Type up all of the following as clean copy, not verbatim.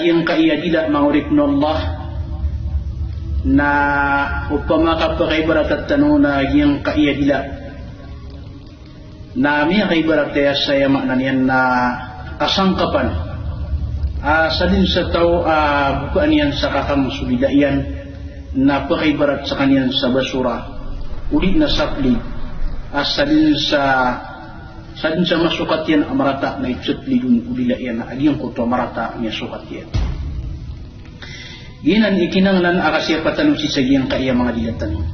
Yang kaya tidak menguripkan Allah na upama kapag ibarat tanuna yang kaya tidak na miya ibarat saya makna niyan na kasangkapan sa din sa tao bukaan yan sa kakang sulidayan na pakibarat sa kanyan sa basura ulit na sapli sa din sa masukat yan amarata na itsutli dun ulila yan na agiyang kuto amarata niya sukat yan ginan ikinanglan akasya patanong si sagiyang kaya mga dilatan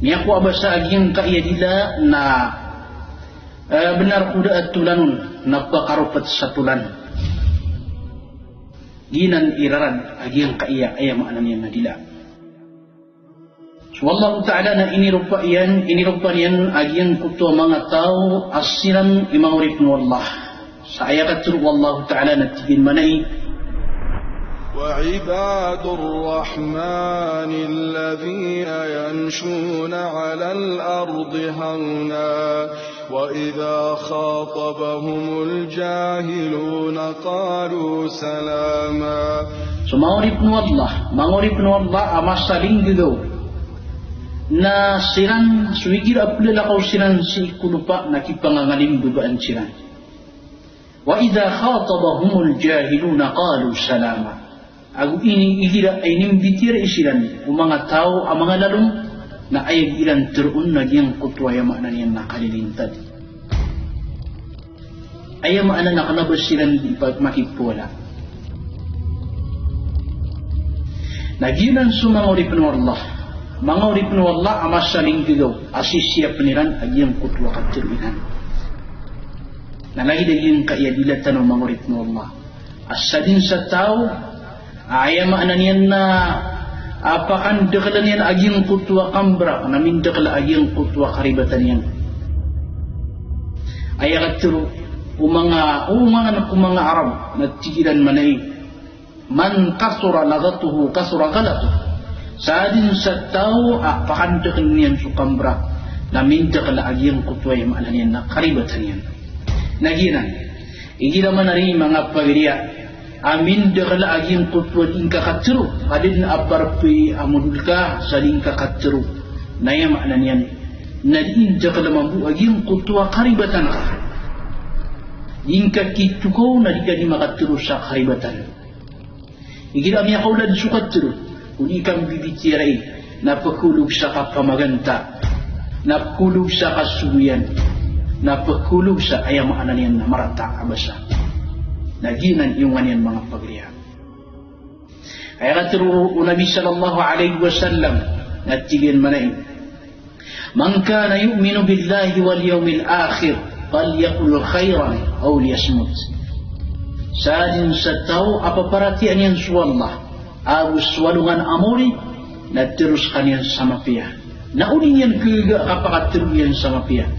niya ko abasa agiyang kaya dila na benar kuda at tulanun napakarupat sa tulan ginan irarad agiyang kaya ay maanan yan na dila. So Allah Ta'ala na inirupa yan agiyang kuto mga tao asiran imangurip no Allah sa ayakat turu Allah Ta'ala na tigin manay وعباد الرحمن الذين يمشون على الأرض هونا وإذا خاطبهم الجاهلون قالوا سلاما. So mangurip no Allah amasaling gigaw na siran suwigir apulala kaw siran si kulupa na kipangangaling bubaan siran wa idha khatabahumul jahiluna qalu salama agu ini igira ay nimbitir isiran o mga tao ang mga lalong na ayag ilan turun na diyang kutwaya maanan yan nakalilintad ayam maanan nakanabas silan ipag makipwala naginan sumangurip no Allah mangurip no Allah amas saling gigaw asisya peniran agiyang kutwa katiruinan nalagi daging kaiyadilatan ng mangurip no Allah asadin sa tao ayam maanan yan na apakan dekalan yan agiyang kutwa kambra namin dekala agiyang kutwa karibatan yan ayakat turu umanga Arab na tigilan manay man kasura lagatuhu kasura galatuhu sa din sa tao apakan dekalan yan su kambra namin dekala agiyang kutwa yan maanan yan na karibatan yan naginan igila manari mga pagiriya amin dekala aging kutwa din kakatero kadin aparpi amudulka saling kakatero naya maknan yan na din dekala mambu aging kutwa karibatan ka din kakitukaw na di ka di makatero sa karibatan igila miya kaulad sukatero kung ikang bibitiray napakulog sa kapamaganta napakulog sa kasuyan napakulog sa ayam maknan yan na marata abasa naginan yung ganyan mga pagriya. Kaya katuro Nabi sallallahu alaihi wasallam natigin manain man kana yu'minu billahi wal yawmil akhir falyaqul khairan aw liyasmut sadin sa tao apaparatian yan su Allah agus walungan amori na terus kanyan sama piya naunin yan kiga kapakatiru yan sama piya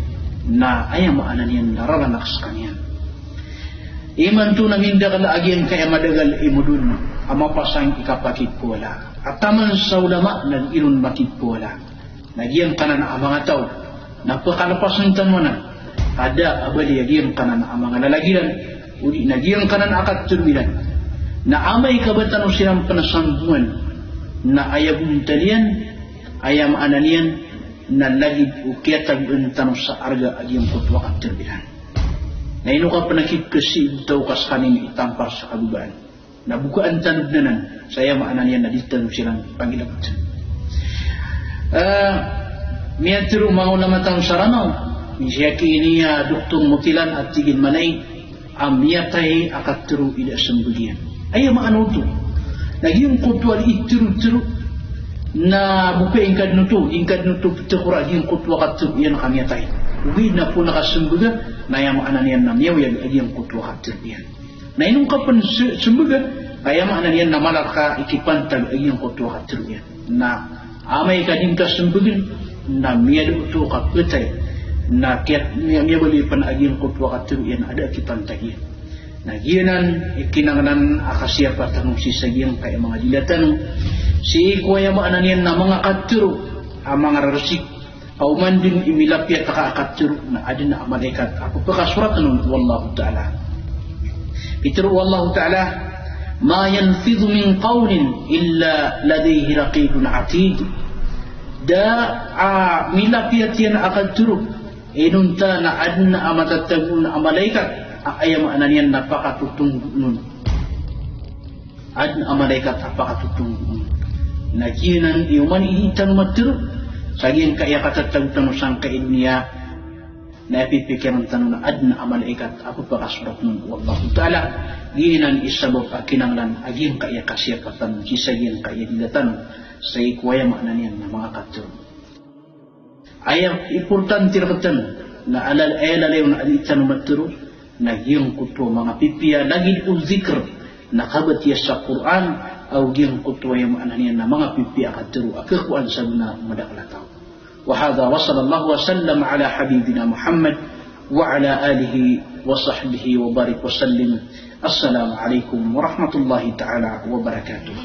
na ayam maanan yan nararanak sa kanyan iman tu namin dakala agyan kaya madagal imudun amapasang ikapakit po wala at taman sa ulama ng ilun makit po wala nagyan kanan ang mga tao napakalapasan mo na ada abali agyan kanan ang mga lalagilan uli nagyan kanan akat turmilan na amay kabatan o silang panasambungan na ayabun talian ayam ananian na lagid o kiyatag untan sa arga agyan kutwa kat turmilan na ino ka panakit kasi daw kas kanin itampar sa kabubaan nabukaan tanod na nan saya maanan yan na dito silang pangilabot miyatiro mga namatang saranaw misiyaki niya duktong mutilan at tigin manay miyatay akatiro ila sambulian ay maano to naging kutwa itiro na buka ingkad nuto pitakura yung kutwa katiro yan kamiyatay uwi na po nakasumbuga na yung maanan yan na miyaw yan agiyang kutwa katiro yan na inong kapan sumbuga kaya maanan yan na malaka ikipantag agiyang kutwa katiro yan na amay ka din kasumbugan na miyado ito kapitay na kiyat miyabali pan agiyang kutwa katiro yan ada ikipantag yan na giyanan ikinanganan akasya patanong sisagiyang kaya mga dilatan si kuya makna niyan na mga katiro amang resik au mandin imilapia taka katiro na adina malaikat aku peka surat nun wallahu taala itru wallahu taala ma yanfidhu min qawlin illa ladayhi raqibun atid da milapia tian akatiro inunta na adna amatatabun malaikat ayam makna niyan napakatutunggu nun adna malaikat apakatutunggu nakinan iuman itan matur saging kaya katatagtan sang kaidniya na pipikiran tanong na adna malaikat ako pakasurat nun wallahu taala ginan isabab akinanglan aging kaya kasyapatan kisaging kaya dilatan sa ikwaya makna niyan na mga katur ayam importante rakatan na alalayon na aditan matur nagyang kuto mga pipiya lagi uzikr nakabatiya sa Quran au giyang kutwa yung ananiyan na mga pipi akatiru akakuan sa na madaklataw wa hadha wa sallallahu wa sallam ala habibina Muhammad wa ala alihi wa sahbihi wa barik wa sallim assalamu alaikum wa rahmatullahi ta'ala wa barakatuh